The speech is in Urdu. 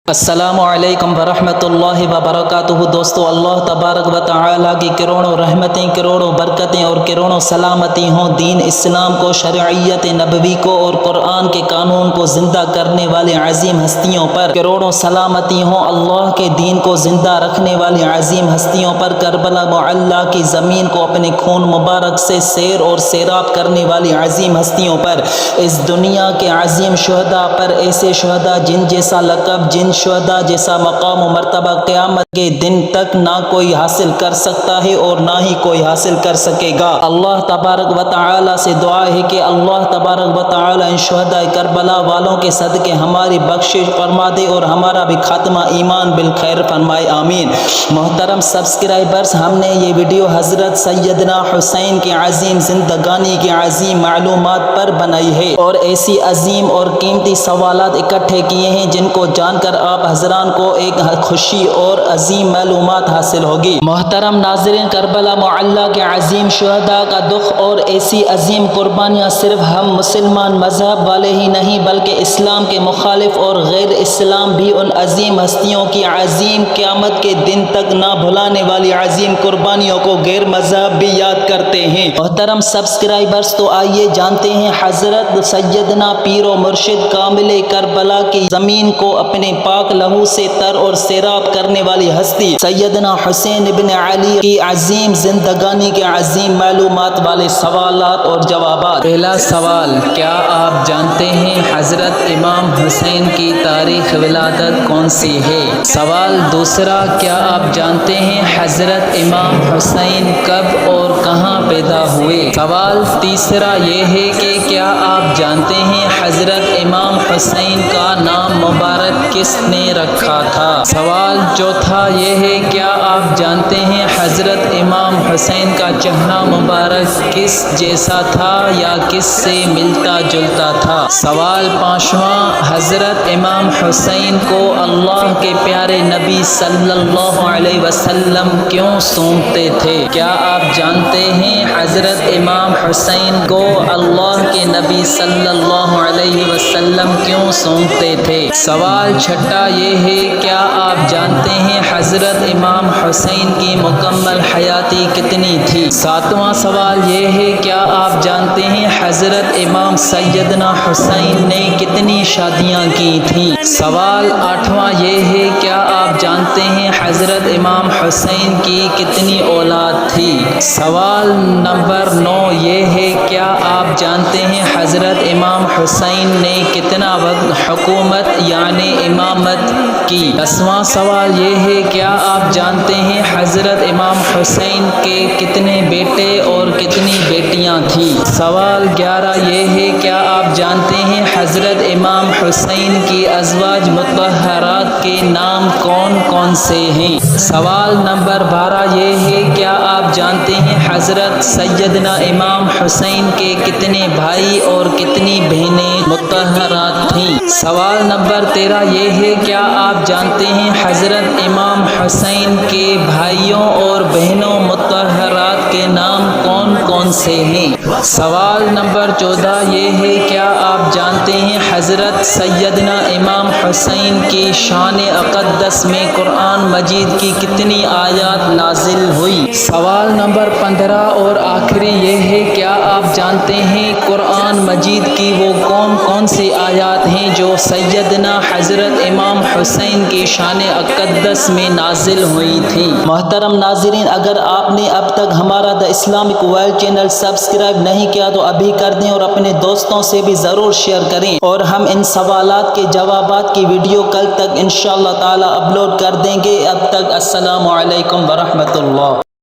السلام علیکم ورحمۃ اللہ وبرکاتہ۔ دوستو، اللہ تبارک و تعالیٰ کی کروڑوں رحمتیں، کروڑوں برکتیں اور کروڑوں سلامتی ہوں۔ دین اسلام کو، شرعیت نبوی کو اور قرآن کے قانون کو زندہ کرنے والے عظیم ہستیوں پر کروڑوں سلامتی ہوں۔ اللہ کے دین کو زندہ رکھنے والی عظیم ہستیوں پر، کربلا معلیٰ کی زمین کو اپنے خون مبارک سے سیر اور سیراب کرنے والی عظیم ہستیوں پر، اس دنیا کے عظیم شہداء پر، ایسے شہداء جن جیسا لقب، جن شہداء جیسا مقام و مرتبہ قیامت کے دن تک نہ کوئی حاصل کر سکتا ہے اور نہ ہی کوئی حاصل کر سکے گا۔ اللہ تبارک و تعالیٰ سے دعا ہے کہ اللہ تبارک و تعالیٰ ان شہداء کربلا والوں کے صدقے ہماری بخشش فرما دے اور ہمارا بھی خاتمہ ایمان بالخیر فرمائے، آمین۔ محترم سبسکرائبرز، ہم نے یہ ویڈیو حضرت سیدنا حسین کی عظیم زندگانی کی عظیم معلومات پر بنائی ہے اور ایسی عظیم اور قیمتی سوالات اکٹھے کیے ہیں جن کو جان کر آپ حضران کو ایک خوشی اور عظیم معلومات حاصل ہوگی۔ محترم ناظرین، کربلا معلیٰ کے عظیم شہداء کا دکھ اور ایسی عظیم قربانیاں صرف ہم مسلمان مذہب والے ہی نہیں بلکہ اسلام کے مخالف اور غیر اسلام بھی ان عظیم ہستیوں کی عظیم قیامت کے دن تک نہ بھلانے والی عظیم قربانیوں کو غیر مذہب بھی یاد کرتے ہیں۔ محترم سبسکرائبرز، تو آئیے جانتے ہیں حضرت سیدنا پیر و مرشد کامل کربلا کی زمین کو اپنے پاک لہو سے تر اور سیراب کرنے والی ہستی سیدنا حسین ابن علی کی عظیم زندگانی کے عظیم معلومات والے سوالات اور جوابات۔ پہلا سوال، کیا آپ جانتے ہیں حضرت امام حسین کی تاریخ ولادت کون سی ہے؟ سوال دوسرا، کیا آپ جانتے ہیں حضرت امام حسین کب اور کہاں پیدا ہوئے؟ سوال تیسرا یہ ہے کہ کیا آپ جانتے ہیں حضرت امام حسین کا نام مبارک کس نے رکھا تھا؟ سوال چوتھا یہ ہے، کیا آپ جانتے ہیں حضرت امام حسین کا چہرہ مبارک کس جیسا تھا یا کس سے ملتا جلتا تھا؟ سوال پانچواں، حضرت امام حسین کو اللہ کے پیارے نبی صلی اللہ علیہ وسلم کیوں سونپتے تھے؟ کیا آپ جانتے ہیں حضرت امام حسین کو اللہ کے نبی صلی اللہ علیہ وسلم کیوں سونپتے تھے؟ سوال چھٹا یہ ہے، کیا آپ جانتے ہیں حضرت امام حسین کی مکمل حیاتی کتنی تھی؟ ساتواں سوال یہ ہے، کیا آپ جانتے ہیں حضرت امام سیدنا حسین نے کتنی شادیاں کی تھیں؟ سوال آٹھواں یہ ہے، کیا آپ جانتے ہیں حضرت امام حسین کی کتنی اولاد تھی؟ سوال نمبر 9 یہ ہے، کیا آپ جانتے ہیں حضرت امام حسین نے کتنا وقت حکومت یعنی امامت کی؟ 10واں سوال یہ ہے، کیا آپ جانتے ہیں حضرت امام حسین کے کتنے بیٹے اور کتنی بیٹیاں تھیں؟ سوال 11 یہ ہے، کیا آپ جانتے ہیں حضرت امام حسین کی ازواج مطہرات کے نام کون کون سے ہیں؟ سوال نمبر 12 یہ ہے، کیا آپ جانتے ہیں حضرت سیدنا امام حسین کے کتنے بھائی اور کتنی بہنیں مطہرات تھیں؟ سوال نمبر 13 یہ ہے، کیا آپ جانتے ہیں حضرت امام حسین کے بھائیوں اور بہنوں مطہرات کے نام کون کون سے ہیں؟ سوال نمبر 14 یہ ہے، کیا آپ جانتے ہیں حضرت سیدنا امام حسین کی شان اقدس میں قرآن مجید کی کتنی آیات نازل ہوئی؟ سوال نمبر 15 اور آخری یہ ہے، کیا آپ جانتے ہیں قرآن مجید کی وہ کون کون سی آیات ہیں جو سیدنا حضرت امام حسین کی شان اقدس میں نازل ہوئی تھی؟ محترم ناظرین، اگر آپ نے اب تک ہمارا the Islamic world channel subscribe نہیں کیا تو ابھی کر دیں اور اپنے دوستوں سے بھی ضرور شیئر کریں، اور ہم ان سوالات کے جوابات کی ویڈیو کل تک انشاءاللہ تعالی اپلوڈ کر دیں گے۔ اب تک السلام علیکم ورحمۃ اللہ۔